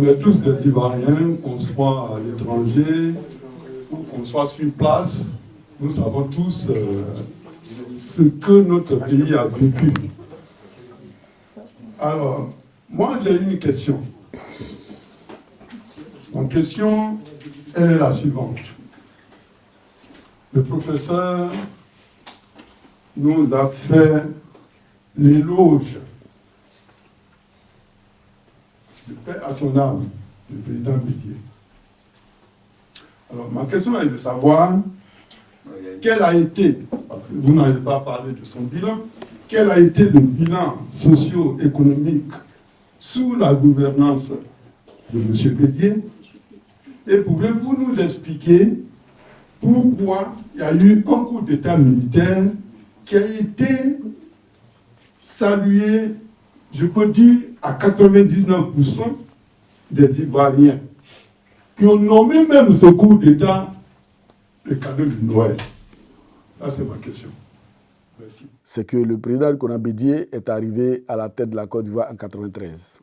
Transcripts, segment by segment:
On est tous des Ivoiriens, qu'on soit à l'étranger ou qu'on soit sur place. Nous savons tous ce que notre pays a vécu. Alors, moi j'ai une question. Mon question, elle est la suivante. Le professeur nous a fait l'éloge de paix à son âme, le président Bédié. Alors, ma question est de savoir quel a été, parce que vous n'avez pas parlé de son bilan, quel a été le bilan socio-économique sous la gouvernance de M. Bédié, et pouvez-vous nous expliquer pourquoi il y a eu un coup d'État militaire qui a été salué, je peux dire, à 99% des Ivoiriens, qui ont nommé même ce coup d'État le cadeau de Noël. Là, c'est ma question. Merci. C'est que le président Konan Bédié est arrivé à la tête de la Côte d'Ivoire en 1993,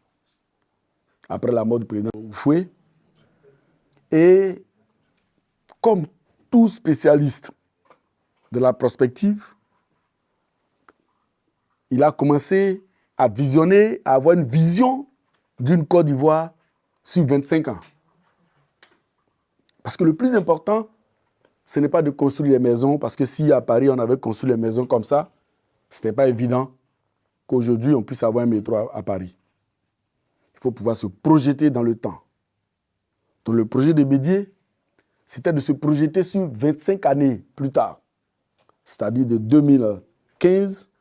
après la mort du président Oufoué. Et comme tout spécialiste de la prospective, il a commencé à visionner, à avoir une vision d'une Côte d'Ivoire sur 25 ans. Parce que le plus important, ce n'est pas de construire les maisons, parce que si à Paris, on avait construit les maisons comme ça, ce n'était pas évident qu'aujourd'hui, on puisse avoir un métro à Paris. Il faut pouvoir se projeter dans le temps. Donc le projet de Bédié, c'était de se projeter sur 25 années plus tard, c'est-à-dire de 2015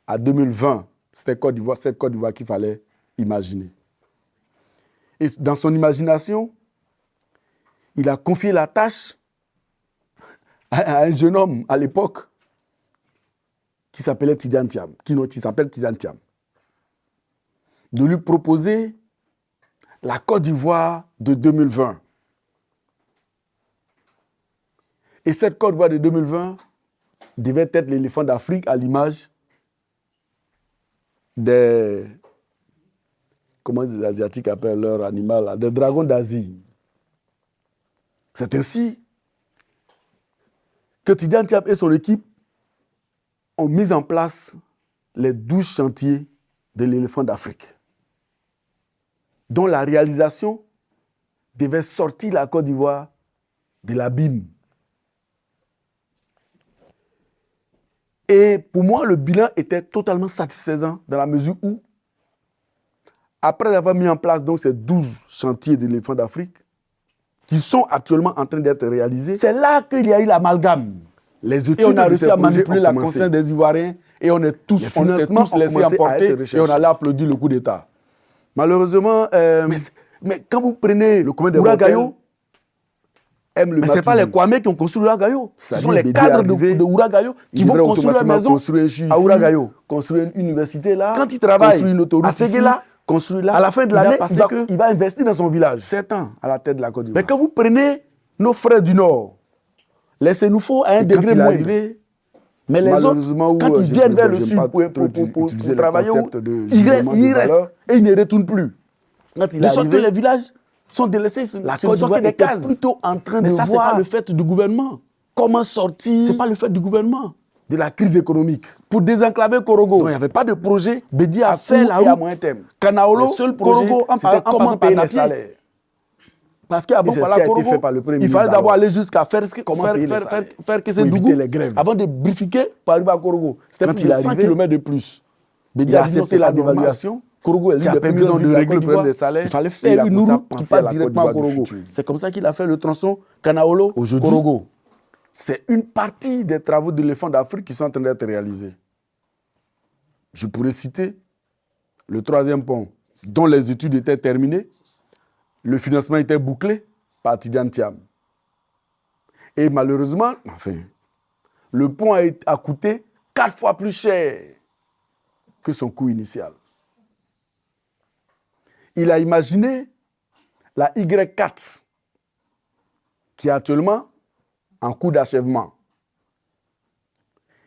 à 2020. C'était cette Côte d'Ivoire qu'il fallait imaginer. Et dans son imagination, il a confié la tâche à un jeune homme à l'époque qui s'appelait Tidjane Thiam, qui s'appelle Tidjane Thiam, de lui proposer la Côte d'Ivoire de 2020. Et cette Côte d'Ivoire de 2020 devait être l'éléphant d'Afrique à l'image des... Comment les Asiatiques appellent leur animal là, des dragons d'Asie. C'est ainsi que Tidjane Thiam et son équipe ont mis en place les 12 chantiers de l'éléphant d'Afrique, dont la réalisation devait sortir la Côte d'Ivoire de l'abîme. Et pour moi, le bilan était totalement satisfaisant dans la mesure où, après avoir mis en place donc, ces 12 chantiers de l'éléphant d'Afrique, qui sont actuellement en train d'être réalisés, c'est là qu'il y a eu l'amalgame. Et on a réussi à manipuler la conscience des Ivoiriens et on s'est tous laissés emporter et on allait applaudir le coup d'État. Malheureusement, mais quand vous prenez le Ouragayo, mais ce n'est pas les Kwame qui ont construit Ouragayo. Ce sont les cadres de Ouragayo qui vont construire la maison à Ouragayo. Construire une université là, quand il travaille à Séguéla, construire là, à la fin de l'année, il va investir dans son village. 7 ans à la tête de la Côte d'Ivoire. Mais quand vous prenez nos frères du Nord, les Sénoufos à un degré moins élevé, mais les autres, quand ils viennent vers le sud pour travailler, ils restent et ils ne retournent plus. De sorte que les villages sont délaissés, la Côte d'Ivoire des cases. Plutôt en train de voir. Mais ça, ce n'est pas le fait du gouvernement. Comment sortir? Ce n'est pas le fait du gouvernement. De la crise économique. Pour désenclaver Korogo. Donc, il n'y avait pas de projet. Bédié a fait la route à moyen terme. Kanaolo, le seul projet, c'était comment payer les salaires. Parce qu'à bon, voilà, Korogo, il fallait d'abord aller jusqu'à faire que c'est Dougou avant de brifiquer pour arriver à Korogo. C'était plus de 100 km de plus. Bédié a accepté la dévaluation. Korogo est l'une des permis de régler le problème des salaires. Il fallait faire une route qui part directement à Korogo. C'est comme ça qu'il a fait le tronçon Kanaolo-Korogo. C'est une partie des travaux de l'éléphant d'Afrique qui sont en train d'être réalisés. Je pourrais citer le 3e pont, dont les études étaient terminées. Le financement était bouclé par Tidjane Thiam. Et malheureusement, le pont a coûté 4 fois plus cher que son coût initial. Il a imaginé la Y4, qui est actuellement en cours d'achèvement.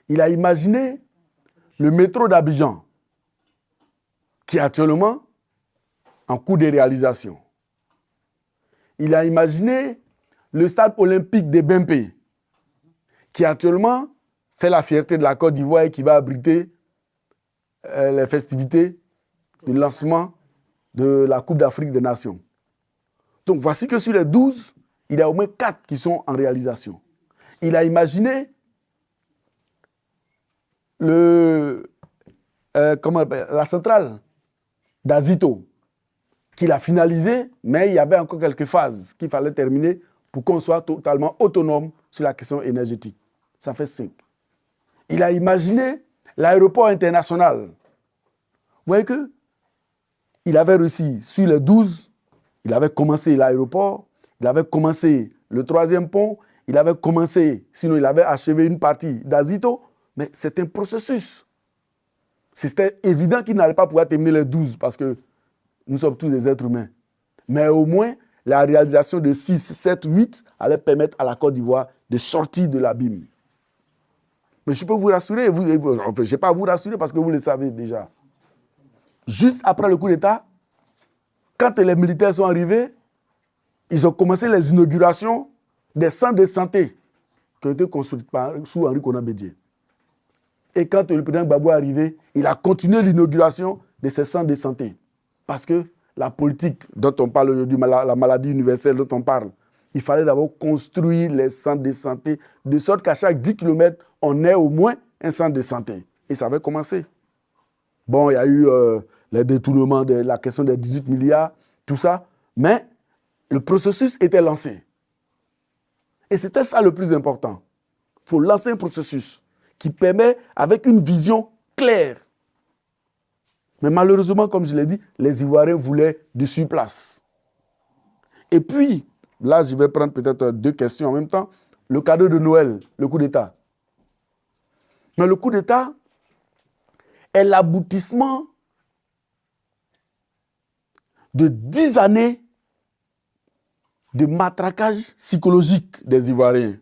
Il a imaginé le métro d'Abidjan, qui est actuellement en cours de réalisation. il a imaginé le stade olympique de Bempé, qui actuellement fait la fierté de la Côte d'Ivoire et qui va abriter les festivités de lancement de la Coupe d'Afrique des Nations. Donc voici que sur les 12, il y a au moins 4 qui sont en réalisation. Il a imaginé la centrale d'Azito, qu'il a finalisée, mais il y avait encore quelques phases qu'il fallait terminer pour qu'on soit totalement autonome sur la question énergétique. Ça fait 5. Il a imaginé l'aéroport international. Vous voyez que il avait réussi sur les 12, il avait commencé l'aéroport, il avait commencé le 3e pont, il avait commencé, sinon il avait achevé une partie d'Azito, mais c'est un processus. C'était évident qu'il n'allait pas pouvoir terminer les 12 parce que nous sommes tous des êtres humains. Mais au moins, la réalisation de 6, 7, 8 allait permettre à la Côte d'Ivoire de sortir de l'abîme. Mais je peux vous rassurer, enfin, je ne vais pas vous rassurer parce que vous le savez déjà. Juste après le coup d'État, quand les militaires sont arrivés, ils ont commencé les inaugurations des centres de santé qui ont été construits sous Henri Konan Bédié. Et quand le président Gbagbo est arrivé, il a continué l'inauguration de ces centres de santé. Parce que la politique dont on parle aujourd'hui, la maladie universelle dont on parle, il fallait d'abord construire les centres de santé de sorte qu'à chaque 10 km, on ait au moins un centre de santé. Et ça avait commencé. Bon, il y a eu les détournements de la question des 18 milliards, tout ça, mais le processus était lancé. Et c'était ça le plus important. Il faut lancer un processus qui permet, avec une vision claire. Mais malheureusement, comme je l'ai dit, les Ivoiriens voulaient du sur-place. Et puis, là, je vais prendre peut-être 2 questions en même temps. Le cadeau de Noël, le coup d'État. Mais le coup d'État est l'aboutissement de 10 années de matraquage psychologique des Ivoiriens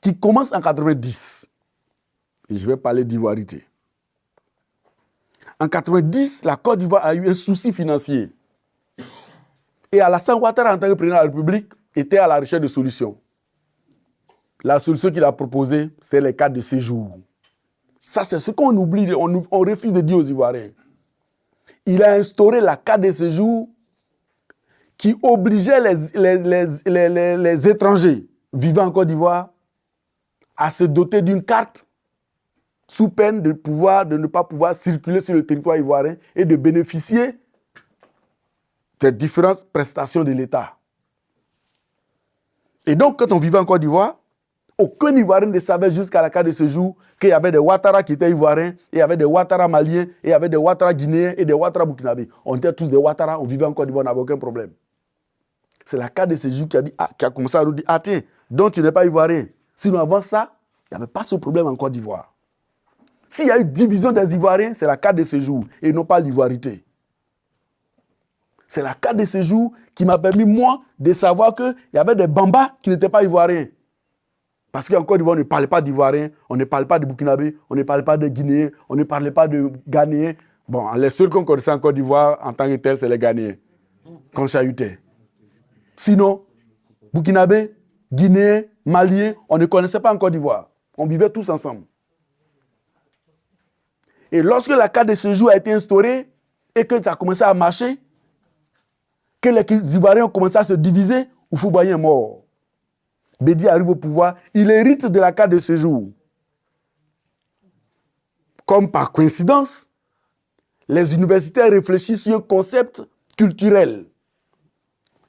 qui commence en 90. Et je vais parler d'ivoirité. En 90, la Côte d'Ivoire a eu un souci financier. Et Alassane Ouattara, en tant que président de la République, était à la recherche de solutions. La solution qu'il a proposée, c'était les cartes de séjour. Ça, c'est ce qu'on oublie, on refuse de dire aux Ivoiriens. Il a instauré la carte de séjour qui obligeait les étrangers vivant en Côte d'Ivoire à se doter d'une carte sous peine de ne pas pouvoir circuler sur le territoire ivoirien et de bénéficier des différentes prestations de l'État. Et donc, quand on vivait en Côte d'Ivoire, aucun Ivoirien ne savait jusqu'à la carte de séjour qu'il y avait des Ouattara qui étaient Ivoiriens, et il y avait des Ouattara maliens, et il y avait des Ouattara guinéens et des Ouattara burkinabés. On était tous des Ouattara, on vivait en Côte d'Ivoire, on n'avait aucun problème. C'est la carte de séjour qui a commencé à nous dire, ah tiens, donc tu n'es pas Ivoirien. Sinon, avant ça, il n'y avait pas ce problème en Côte d'Ivoire. S'il y a une division des Ivoiriens, c'est la carte de séjour et non pas l'ivoirité. C'est la carte de séjour qui m'a permis, moi, de savoir qu'il y avait des Bambas qui n'étaient pas Ivoiriens. Parce qu'en Côte d'Ivoire, on ne parlait pas d'Ivoiriens, on ne parlait pas de Burkinabés, on ne parlait pas de Guinéens, on ne parlait pas de Ghanéens. Bon, les seuls qu'on connaissait en Côte d'Ivoire en tant que tel, c'est les Ghanéens, qu'on chahutait. Sinon, Burkinabés, Guinéens, Maliens, on ne connaissait pas en Côte d'Ivoire. On vivait tous ensemble. Et lorsque la carte de séjour a été instaurée et que ça a commencé à marcher, que les Ivoiriens ont commencé à se diviser, Houphouët-Boigny est mort. Bédié arrive au pouvoir, il hérite de la carte de séjour. Comme par coïncidence, les universitaires réfléchissent sur un concept culturel.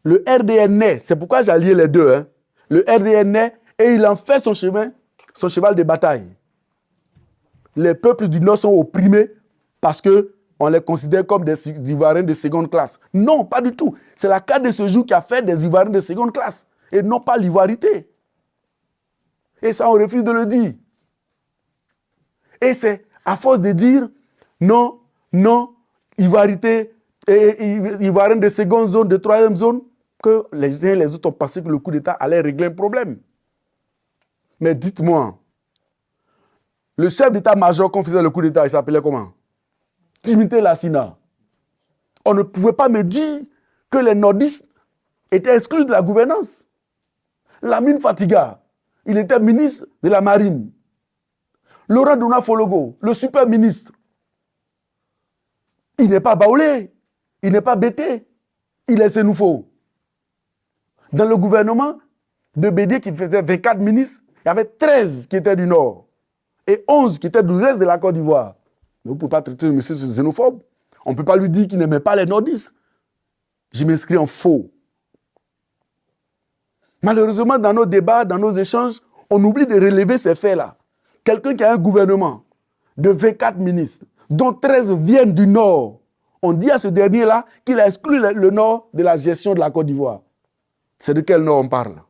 Le RDN naît, c'est pourquoi j'ai allié les deux. Hein. Le RDN naît et il en fait son cheval de bataille. Les peuples du Nord sont opprimés parce qu'on les considère comme des Ivoiriens de seconde classe. Non, pas du tout. C'est la carte de séjour qui a fait des Ivoiriens de seconde classe et non pas l'ivoirité. Et ça, on refuse de le dire. Et c'est à force de dire non, non, ivoirité, Ivoiriens de seconde zone, de troisième zone, que les uns et les autres ont pensé que le coup d'État allait régler un problème. Mais dites-moi, le chef d'état-major qu'on faisait le coup d'État, il s'appelait comment? Timothée Lassina. On ne pouvait pas me dire que les nordistes était exclu de la gouvernance. Lamine Fatiga, il était ministre de la Marine. Laurent Dona Fologo, le super ministre, il n'est pas baoulé, il n'est pas bêté, il est sénoufo. Dans le gouvernement de Bédié qui faisait 24 ministres, il y avait 13 qui étaient du Nord et 11 qui étaient du reste de la Côte d'Ivoire. Mais vous ne pouvez pas traiter le monsieur xénophobe. On ne peut pas lui dire qu'il n'aimait pas les nordistes. Je m'inscris en faux. Malheureusement, dans nos débats, dans nos échanges, on oublie de relever ces faits-là. Quelqu'un qui a un gouvernement de 24 ministres, dont 13 viennent du Nord, on dit à ce dernier-là qu'il a exclu le Nord de la gestion de la Côte d'Ivoire. C'est de quel Nord on parle?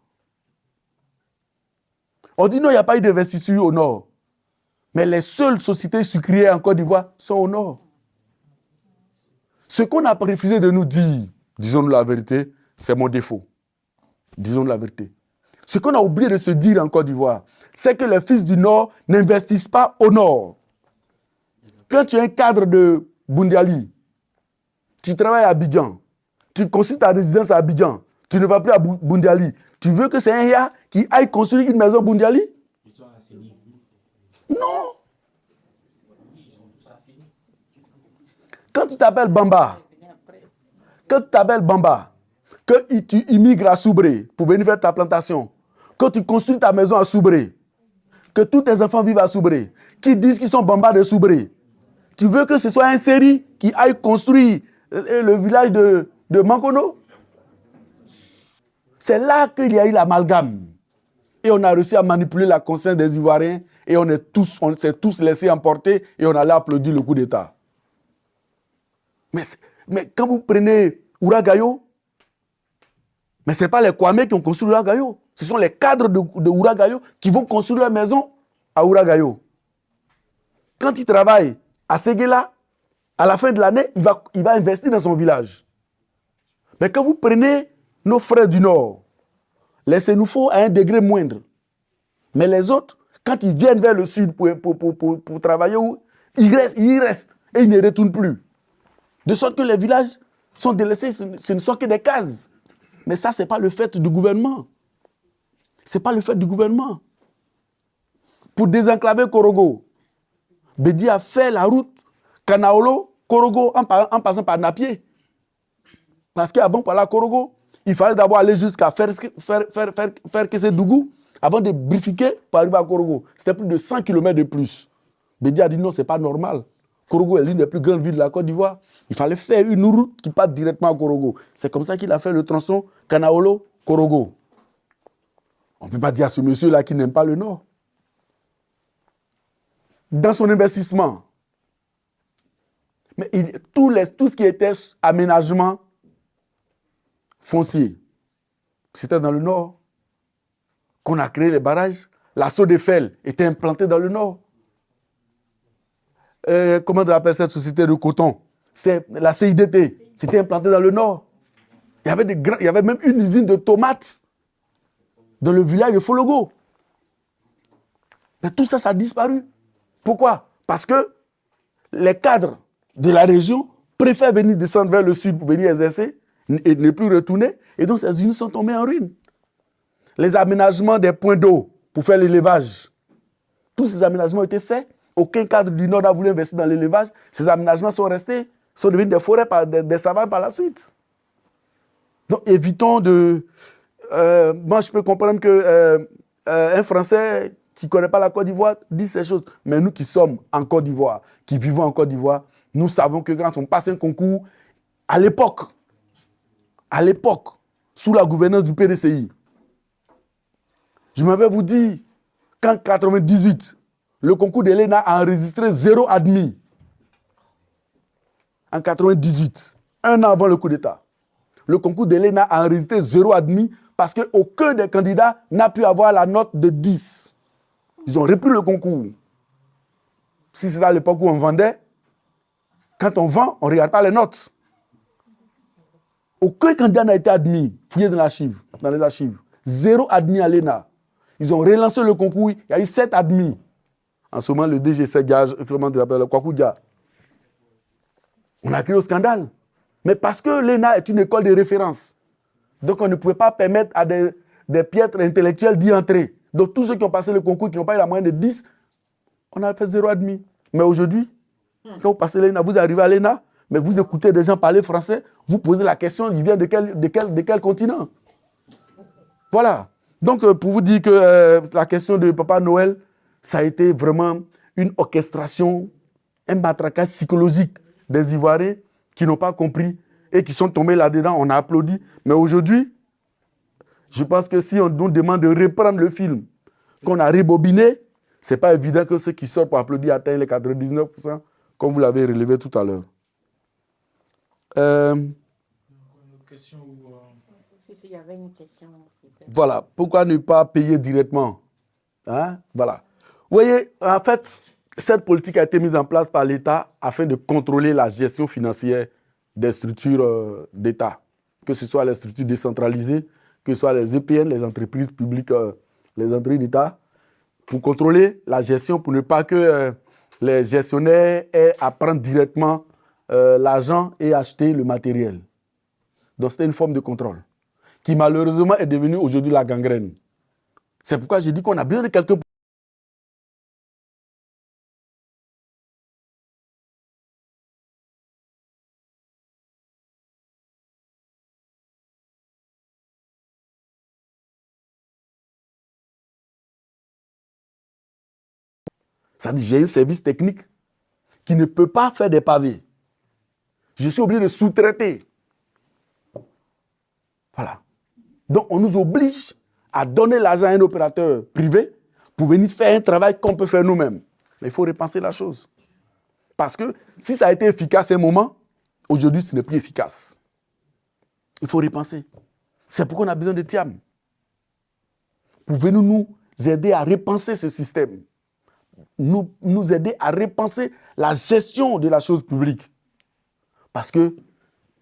On dit non, il n'y a pas eu d'investiture au Nord. Mais les seules sociétés sucrières en Côte d'Ivoire sont au Nord. Ce qu'on a refusé de nous dire, disons-nous la vérité, c'est mon défaut. Disons la vérité. Ce qu'on a oublié de se dire en Côte d'Ivoire, c'est que les fils du Nord n'investissent pas au Nord. Quand tu es un cadre de Bundiali, tu travailles à Abidjan, tu construis ta résidence à Abidjan, tu ne vas plus à Bundiali. Tu veux que c'est un gars qui aille construire une maison Bundiali? Non. Quand tu t'appelles Bamba, que tu immigres à Soubré pour venir faire ta plantation, que tu construis ta maison à Soubré, que tous tes enfants vivent à Soubré, qui disent qu'ils sont Bamba de Soubré, tu veux que ce soit un série qui aille construire le village de Mankono? C'est là qu'il y a eu l'amalgame. Et on a réussi à manipuler la conscience des Ivoiriens et on s'est tous laissés emporter et on allait applaudir le coup d'État. Mais quand vous prenez Ouragayo, mais ce n'est pas les Kwame qui ont construit Ouragayo. Ce sont les cadres de Ouragayo qui vont construire leur maison à Ouragayo. Quand il travaille à Séguéla, à la fin de l'année, il va investir dans son village. Mais quand vous prenez nos frères du Nord, les Sénoufos à un degré moindre, mais les autres, quand ils viennent vers le sud pour travailler, ils restent et ils ne retournent plus. De sorte que les villages sont délaissés, ce ne sont que des cases. Mais ça, ce n'est pas le fait du gouvernement. Ce n'est pas le fait du gouvernement. Pour désenclaver Korogo, Bédi a fait la route Kanaolo-Korogo en passant par Napié. Parce qu'avant, pour aller à Korogo, il fallait d'abord aller jusqu'à faire Kessé-Dougou avant de bifurquer pour arriver à Korogo. C'était plus de 100 km de plus. Bédi a dit non, ce n'est pas normal. Korogo est l'une des plus grandes villes de la Côte d'Ivoire. Il fallait faire une route qui part directement à Korogo. C'est comme ça qu'il a fait le tronçon Kanaolo-Korogo. On ne peut pas dire à ce monsieur-là qui n'aime pas le Nord. Dans son investissement, mais tout ce qui était aménagement foncier, c'était dans le Nord qu'on a créé les barrages. La Sodefel était implantée dans le Nord. Comment on appelle cette société de coton? C'est la CIDT. C'était implanté dans le Nord. Il y avait même une usine de tomates dans le village de Fologo. Mais tout ça, ça a disparu. Pourquoi? Parce que les cadres de la région préfèrent venir descendre vers le sud pour venir exercer et ne plus retourner. Et donc, ces usines sont tombées en ruine. Les aménagements des points d'eau pour faire l'élevage, tous ces aménagements ont été faits. Aucun cadre du Nord n'a voulu investir dans l'élevage. Ces aménagements sont devenus des forêts, des savanes par la suite. Donc, évitons de... moi, je peux comprendre qu'un Français qui ne connaît pas la Côte d'Ivoire dit ces choses. Mais nous qui sommes en Côte d'Ivoire, qui vivons en Côte d'Ivoire, nous savons que quand on passe un concours, à l'époque, sous la gouvernance du PDCI, je m'avais vous dit qu'en 1998, le concours de l'ENA a enregistré 0 admis. En 1998, un an avant le coup d'État. Le concours de l'ENA a enregistré 0 admis parce qu'aucun des candidats n'a pu avoir la note de 10. Ils ont repris le concours. Si c'est à l'époque où on vendait, quand on vend, on ne regarde pas les notes. Aucun candidat n'a été admis. Fouillez dans les archives. 0 admis à l'ENA. Ils ont relancé le concours. Il y a eu 7 admis. En ce moment, le DGC gage, comment on appelle, Kwakoudia. On a créé au scandale. Mais parce que l'ENA est une école de référence. Donc, on ne pouvait pas permettre à des piètres intellectuels d'y entrer. Donc, tous ceux qui ont passé le concours, qui n'ont pas eu la moyenne de 10, on a fait 0,5. Mais aujourd'hui, quand vous passez l'ENA, vous arrivez à l'ENA, mais vous écoutez des gens parler français, vous posez la question, il vient de quel continent? Voilà. Donc, pour vous dire que la question de Papa Noël, ça a été vraiment une orchestration, un matraquage psychologique des Ivoiriens qui n'ont pas compris et qui sont tombés là-dedans. On a applaudi. Mais aujourd'hui, je pense que si on nous demande de reprendre le film qu'on a rebobiné, ce n'est pas évident que ceux qui sortent pour applaudir atteignent les 99%, comme vous l'avez relevé tout à l'heure. Une question où, Si, il y avait une question. Voilà. Pourquoi ne pas payer directement? Hein? Voilà. Vous voyez, en fait, cette politique a été mise en place par l'État afin de contrôler la gestion financière des structures d'État, que ce soit les structures décentralisées, que ce soit les EPN, les entreprises publiques, les entreprises d'État, pour contrôler la gestion, pour ne pas que les gestionnaires aient à prendre directement l'argent et acheter le matériel. Donc, c'était une forme de contrôle qui, malheureusement, est devenue aujourd'hui la gangrène. C'est pourquoi j'ai dit qu'on a besoin de quelques... Ça dit, j'ai un service technique qui ne peut pas faire des pavés. Je suis obligé de sous-traiter. Voilà. Donc, on nous oblige à donner l'argent à un opérateur privé pour venir faire un travail qu'on peut faire nous-mêmes. Mais il faut repenser la chose. Parce que si ça a été efficace à un moment, aujourd'hui, ce n'est plus efficace. Il faut repenser. C'est pourquoi on a besoin de TIAM. Pouvez-vous nous aider à repenser ce système? Nous aider à repenser la gestion de la chose publique. Parce que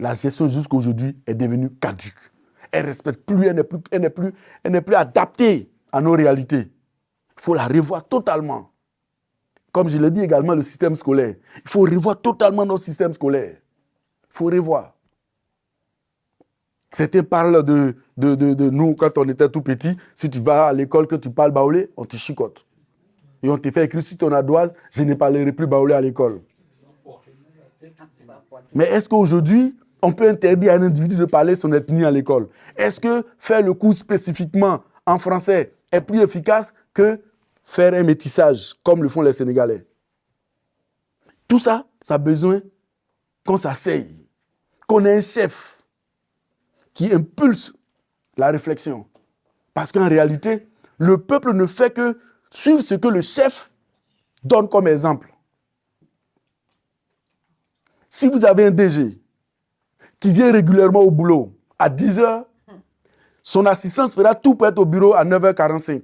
la gestion jusqu'à aujourd'hui est devenue caduque. Elle ne respecte plus, elle n'est plus adaptée à nos réalités. Il faut la revoir totalement. Comme je l'ai dit également, le système scolaire. Il faut revoir totalement notre système scolaire. Il faut revoir. Certains parlent de nous quand on était tout petit. Si tu vas à l'école, que tu parles baoulé, on te chicote. Et on te fait écrire sur ton ardoise, je ne parlerai plus baoulé à l'école. Mais est-ce qu'aujourd'hui, on peut interdire à un individu de parler son ethnie à l'école? Est-ce que faire le cours spécifiquement en français est plus efficace que faire un métissage, comme le font les Sénégalais? Tout ça, ça a besoin qu'on s'asseye, qu'on ait un chef qui impulse la réflexion. Parce qu'en réalité, le peuple ne fait que suivre ce que le chef donne comme exemple. Si vous avez un DG qui vient régulièrement au boulot à 10h, son assistance fera tout pour être au bureau à 9h45.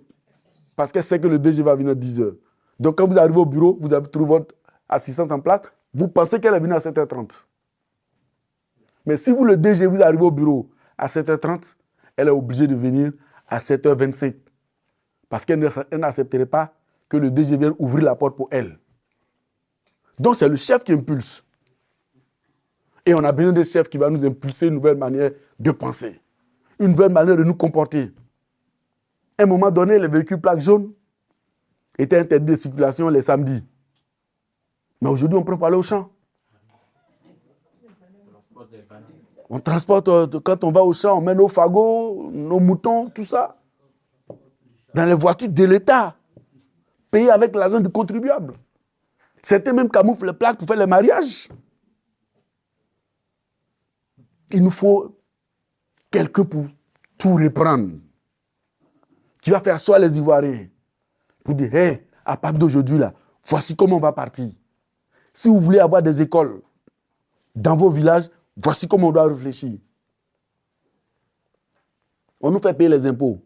Parce qu'elle sait que le DG va venir à 10h. Donc quand vous arrivez au bureau, vous avez trouvé votre assistante en place, vous pensez qu'elle est venue à 7h30. Mais si vous, le DG, vous arrivez au bureau à 7h30, elle est obligée de venir à 7h25. Parce qu'elle n'accepterait pas que le DG vienne ouvrir la porte pour elle. Donc c'est le chef qui impulse. Et on a besoin de chefs qui va nous impulser une nouvelle manière de penser, une nouvelle manière de nous comporter. À un moment donné, les véhicules plaques jaunes étaient interdits de circulation les samedis. Mais aujourd'hui, on peut pas aller au champ. On transporte, quand on va au champ, on met nos fagots, nos moutons, tout ça, dans les voitures de l'État, payées avec l'argent du contribuable. Certains même camouflent les plaques pour faire les mariages. Il nous faut quelqu'un pour tout reprendre, qui va faire asseoir les Ivoiriens, pour dire, hey, à partir d'aujourd'hui, là, voici comment on va partir. Si vous voulez avoir des écoles dans vos villages, voici comment on doit réfléchir. On nous fait payer les impôts,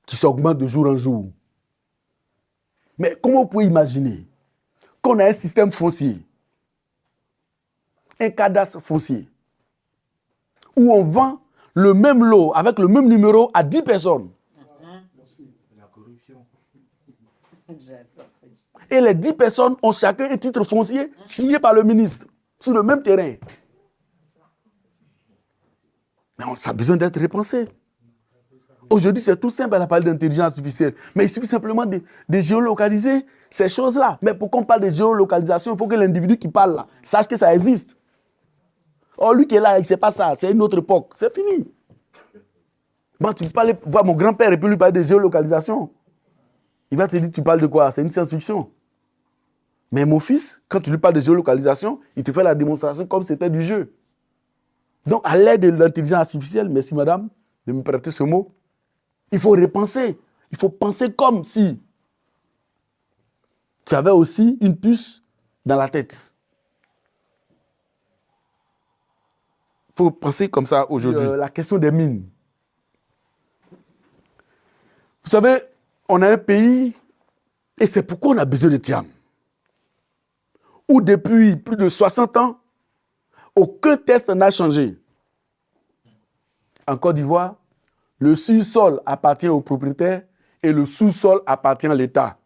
qui s'augmentent de jour en jour. Mais comment vous pouvez imaginer qu'on a un système foncier, un cadastre foncier, où on vend le même lot avec le même numéro à 10 personnes. La corruption. Et les 10 personnes ont chacun un titre foncier signé par le ministre, sur le même terrain. Mais ça a besoin d'être repensé. Aujourd'hui, c'est tout simple, elle a parlé d'intelligence artificielle. Mais il suffit simplement de géolocaliser ces choses-là. Mais pour qu'on parle de géolocalisation, il faut que l'individu qui parle là sache que ça existe. Oh, lui qui est là, il ne sait pas ça, c'est une autre époque. C'est fini. Bon, tu peux aller voir mon grand-père et puis lui parler de géolocalisation. Il va te dire, tu parles de quoi? C'est une science-fiction. Mais mon fils, quand tu lui parles de géolocalisation, il te fait la démonstration comme si c'était du jeu. Donc, à l'aide de l'intelligence artificielle, merci madame de me prêter ce mot, il faut repenser. Il faut penser comme si tu avais aussi une puce dans la tête. Il faut penser comme ça aujourd'hui. La question des mines. Vous savez, on a un pays, et c'est pourquoi on a besoin de TIAM, où depuis plus de 60 ans, aucun test n'a changé. En Côte d'Ivoire, le sous-sol appartient aux propriétaires et le sous-sol appartient à l'État.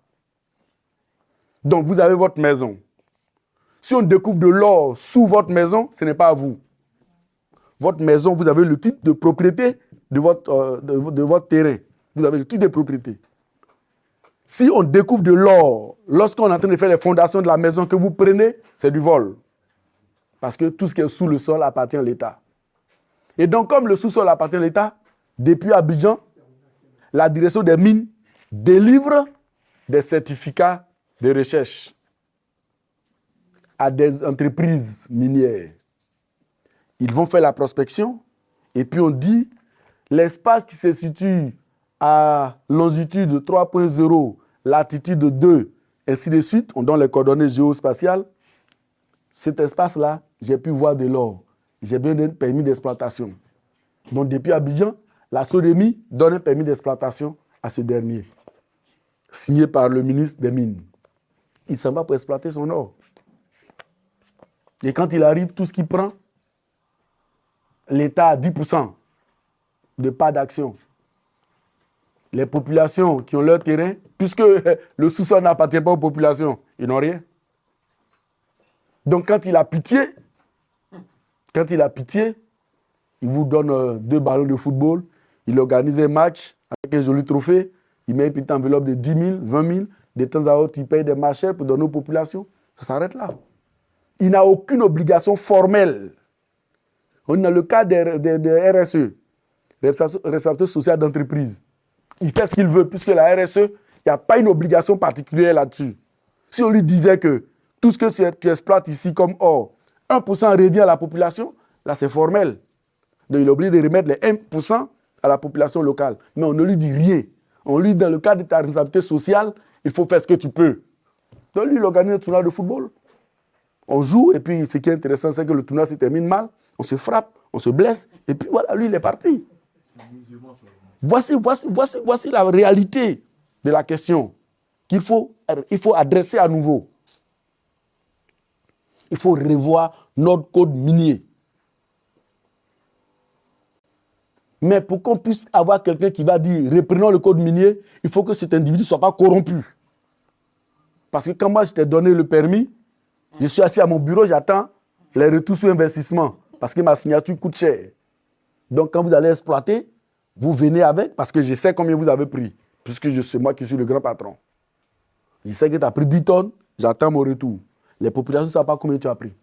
Donc, vous avez votre maison. Si on découvre de l'or sous votre maison, ce n'est pas à vous. Votre maison, vous avez le titre de propriété de votre terrain. Vous avez le titre de propriété. Si on découvre de l'or, lorsqu'on est en train de faire les fondations de la maison que vous prenez, c'est du vol. Parce que tout ce qui est sous le sol appartient à l'État. Et donc, comme le sous-sol appartient à l'État, depuis Abidjan, la direction des mines délivre des certificats de recherche à des entreprises minières. Ils vont faire la prospection et puis on dit l'espace qui se situe à longitude de 3.0, latitude de 2, ainsi de suite, on donne les coordonnées géospatiales. Cet espace-là, j'ai pu voir de l'or. J'ai bien un permis d'exploitation. Donc, depuis Abidjan, la SODEMI donne un permis d'exploitation à ce dernier, signé par le ministre des Mines. Il s'en va pour exploiter son or. Et quand il arrive, tout ce qu'il prend, l'État a 10% de part d'action. Les populations qui ont leur terrain, puisque le sous-sol n'appartient pas aux populations, ils n'ont rien. Donc, quand il a pitié, il vous donne 2 ballons de football, il organise un match avec un joli trophée, il met une petite enveloppe de 10 000, 20 000, de temps à autre, il paye des marchés pour donner aux populations. Ça s'arrête là. Il n'a aucune obligation formelle. On est dans le cas des RSE, responsabilité sociale d'entreprise. Il fait ce qu'il veut, puisque la RSE, il n'y a pas une obligation particulière là-dessus. Si on lui disait que tout ce que tu exploites ici comme or, 1% revient à la population, là c'est formel. Donc il est obligé de remettre les 1% à la population locale. Mais on ne lui dit rien. On lui dit dans le cadre de ta responsabilité sociale, il faut faire ce que tu peux. Donc lui, il organise un tournoi de football. On joue, et puis ce qui est intéressant, c'est que le tournoi se termine mal, on se frappe, on se blesse, et puis voilà, lui, il est parti. Voici la réalité de la question qu'il faut adresser à nouveau. Il faut revoir notre code minier. Mais pour qu'on puisse avoir quelqu'un qui va dire reprenons le code minier, il faut que cet individu ne soit pas corrompu. Parce que quand moi je t'ai donné le permis, je suis assis à mon bureau, j'attends les retours sur investissement. Parce que ma signature coûte cher. Donc quand vous allez exploiter, vous venez avec, parce que je sais combien vous avez pris. Puisque c'est moi qui suis le grand patron. Je sais que tu as pris 10 tonnes, j'attends mon retour. Les populations ne savent pas combien tu as pris.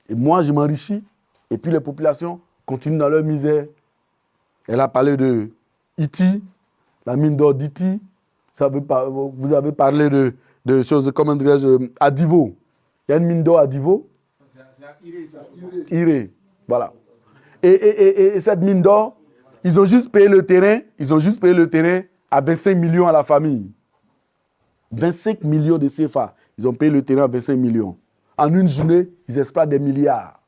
Et moi, je m'enrichis, et puis les populations continuent dans leur misère. Elle a parlé de Iti, la mine d'or d'Iti. Vous avez parlé de choses, comment dirais-je, à Divo. Il y a une mine d'or à Divo. C'est à Iré. Voilà. Et cette mine d'or, ils ont juste payé le terrain à 25 millions à la famille. 25 millions de CFA. Ils ont payé le terrain à 25 millions. En une journée, ils exploitent des milliards.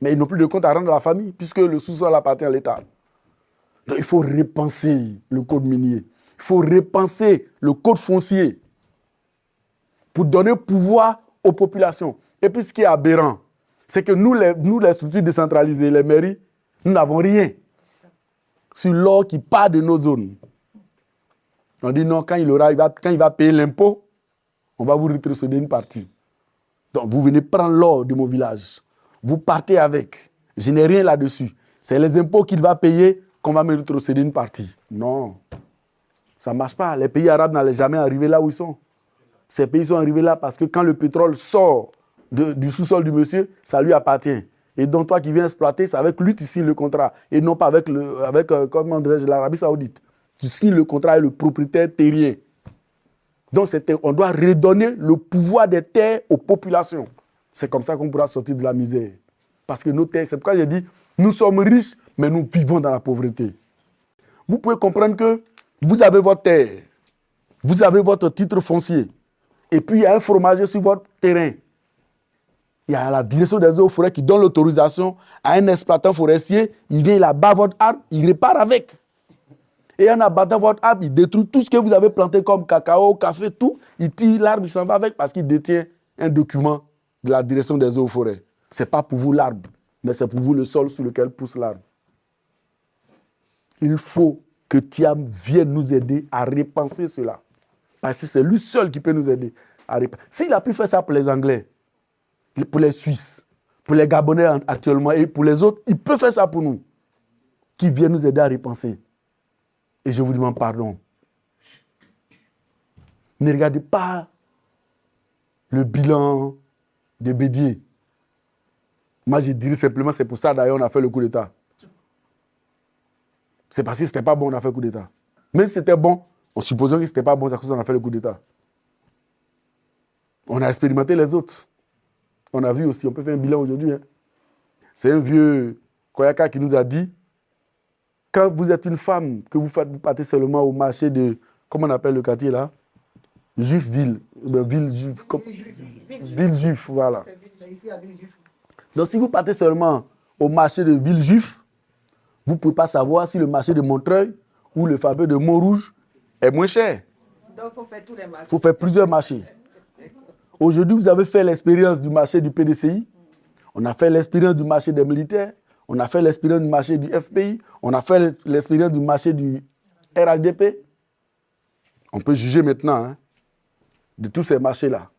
Mais ils n'ont plus de compte à rendre à la famille, puisque le sous-sol appartient à l'État. Donc il faut repenser le code minier. Il faut repenser le code foncier pour donner pouvoir aux populations. Et puis ce qui est aberrant, c'est que nous, les structures décentralisées, les mairies, nous n'avons rien sur l'or qui part de nos zones. On dit non, quand il va payer l'impôt, on va vous rétrocéder une partie. Donc vous venez prendre l'or de mon village. Vous partez avec. Je n'ai rien là-dessus. C'est les impôts qu'il va payer qu'on va me retrocéder une partie. Non, ça ne marche pas. Les pays arabes n'allaient jamais arriver là où ils sont. Ces pays sont arrivés là parce que quand le pétrole sort du sous-sol du monsieur, ça lui appartient. Et donc toi qui viens exploiter, c'est avec lui que tu signes le contrat. Et non pas avec l'Arabie Saoudite. Tu signes le contrat avec le propriétaire terrien. Donc on doit redonner le pouvoir des terres aux populations. C'est comme ça qu'on pourra sortir de la misère. Parce que nos terres, c'est pourquoi j'ai dit, nous sommes riches, mais nous vivons dans la pauvreté. Vous pouvez comprendre que vous avez votre terre, vous avez votre titre foncier, et puis il y a un fromager sur votre terrain. Il y a la direction des eaux forêts qui donne l'autorisation à un exploitant forestier, il vient, il abat votre arbre, il repart avec. Et en abattant votre arbre, il détruit tout ce que vous avez planté comme cacao, café, tout. Il tire l'arbre, il s'en va avec parce qu'il détient un document de la direction des eaux forêts. Ce n'est pas pour vous l'arbre, mais c'est pour vous le sol sur lequel pousse l'arbre. Il faut que Thiam vienne nous aider à repenser cela. Parce que c'est lui seul qui peut nous aider à repenser. S'il a pu faire ça pour les Anglais, pour les Suisses, pour les Gabonais actuellement et pour les autres, il peut faire ça pour nous. Qui vienne nous aider à repenser. Et je vous demande pardon. Ne regardez pas le bilan de Bédier. Moi, je dirais simplement, c'est pour ça d'ailleurs on a fait le coup d'État. C'est parce que ce n'était pas bon, on a fait le coup d'État. Même si c'était bon, en supposant que ce n'était pas bon, c'est pour ça qu'on a fait le coup d'État. On a expérimenté les autres. On a vu aussi, on peut faire un bilan aujourd'hui. Hein. C'est un vieux Koyaka qui nous a dit, quand vous êtes une femme, que vous partez seulement au marché de, comment on appelle le quartier là? Juifville. Villejuif, voilà. Donc si vous partez seulement au marché de Villejuif, vous ne pouvez pas savoir si le marché de Montreuil ou le fameux de Montrouge est moins cher. Donc il faut faire tous les marchés. Il faut faire plusieurs marchés. Aujourd'hui, vous avez fait l'expérience du marché du PDCI. On a fait l'expérience du marché des militaires. On a fait l'expérience du marché du FPI. On a fait l'expérience du marché du RHDP. On peut juger maintenant hein, de tous ces marchés-là.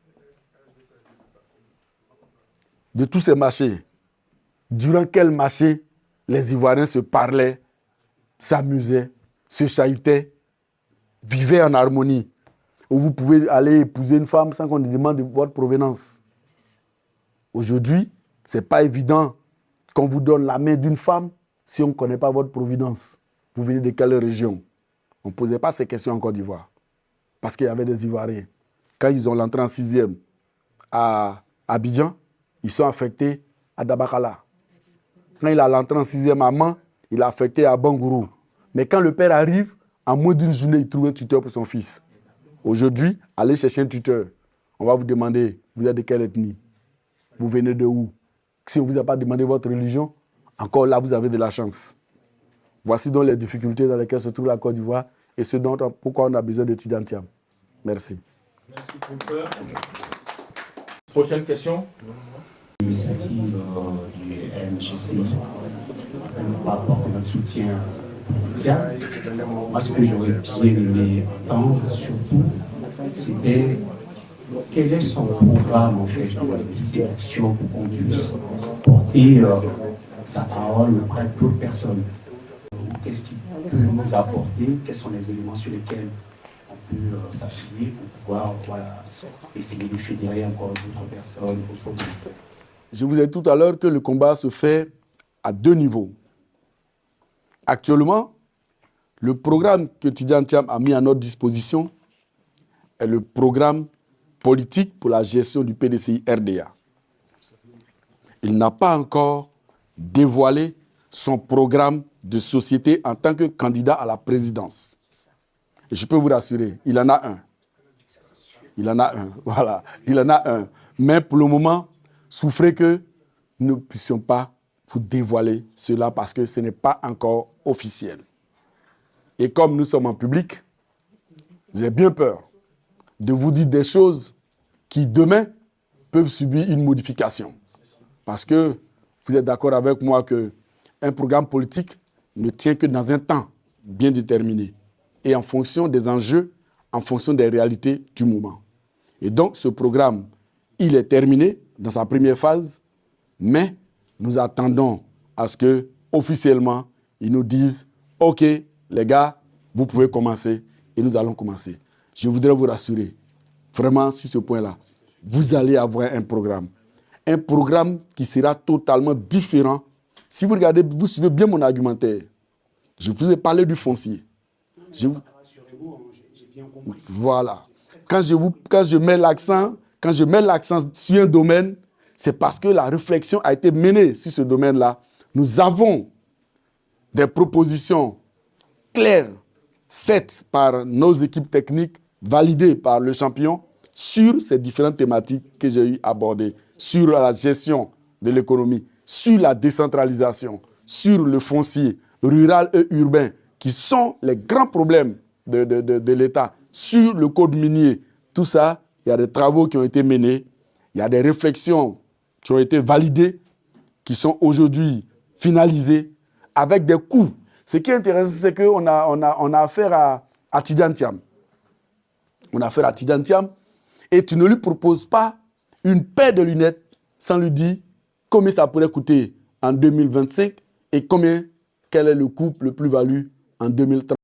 De tous ces marchés. Durant quel marché les Ivoiriens se parlaient, s'amusaient, se chahutaient, vivaient en harmonie. Où vous pouvez aller épouser une femme sans qu'on ne demande votre provenance. Aujourd'hui, ce n'est pas évident qu'on vous donne la main d'une femme si on ne connaît pas votre provenance. Vous venez de quelle région? On ne posait pas ces questions en Côte d'Ivoire. Parce qu'il y avait des Ivoiriens. Quand ils ont l'entrée en 6e à Abidjan, ils sont affectés à Dabakala. Quand il a l'entrée en 6e à Man, il est affecté à Bangourou. Mais quand le père arrive, en moins d'une journée, il trouve un tuteur pour son fils. Aujourd'hui, allez chercher un tuteur. On va vous demander, vous êtes de quelle ethnie? Vous venez de où? Si on ne vous a pas demandé votre religion, encore là, vous avez de la chance. Voici donc les difficultés dans lesquelles se trouve la Côte d'Ivoire et ce dont pourquoi on a besoin d'étudiants. Merci. Merci, professeur. Prochaine question. L'initiative du MGC par rapport à notre soutien social. Moi, ce que j'aurais bien aimé entendre, surtout, c'était quel est son programme en fait de sélection pour qu'on puisse porter sa parole auprès d'autres personnes. Qu'est-ce qu'il peut nous apporter? Quels sont les éléments sur lesquels on peut s'appuyer pour pouvoir essayer de fédérer encore d'autres personnes, d'autres groupes? Je vous ai dit tout à l'heure que le combat se fait à deux niveaux. Actuellement, le programme que Tidiane Thiam a mis à notre disposition est le programme politique pour la gestion du PDCI RDA. Il n'a pas encore dévoilé son programme de société en tant que candidat à la présidence. Et je peux vous rassurer, il en a un. Il en a un, voilà, il en a un. Mais pour le moment, souffrez que nous ne puissions pas vous dévoiler cela parce que ce n'est pas encore officiel. Et comme nous sommes en public, j'ai bien peur de vous dire des choses qui, demain, peuvent subir une modification. Parce que vous êtes d'accord avec moi qu'un programme politique ne tient que dans un temps bien déterminé et en fonction des enjeux, en fonction des réalités du moment. Et donc, ce programme, il est terminé dans sa première phase, mais nous attendons à ce que, officiellement, ils nous disent « Ok, les gars, vous pouvez commencer et nous allons commencer. » Je voudrais vous rassurer, vraiment sur ce point-là, vous allez avoir un programme. Un programme qui sera totalement différent. Si vous regardez, vous suivez bien mon argumentaire. Je vous ai parlé du foncier. Voilà. Quand je mets l'accent sur un domaine, c'est parce que la réflexion a été menée sur ce domaine-là. Nous avons des propositions claires faites par nos équipes techniques, validées par le champion, sur ces différentes thématiques que j'ai eu abordées, sur la gestion de l'économie, sur la décentralisation, sur le foncier rural et urbain, qui sont les grands problèmes de l'État, sur le code minier. Tout ça, il y a des travaux qui ont été menés, il y a des réflexions qui ont été validées, qui sont aujourd'hui finalisées, avec des coûts. Ce qui est intéressant, c'est qu'on a affaire à Tidiane Thiam. On a affaire à Tidiane Thiam, et tu ne lui proposes pas une paire de lunettes sans lui dire combien ça pourrait coûter en 2025 et quel est le coût, le plus-value en 2030.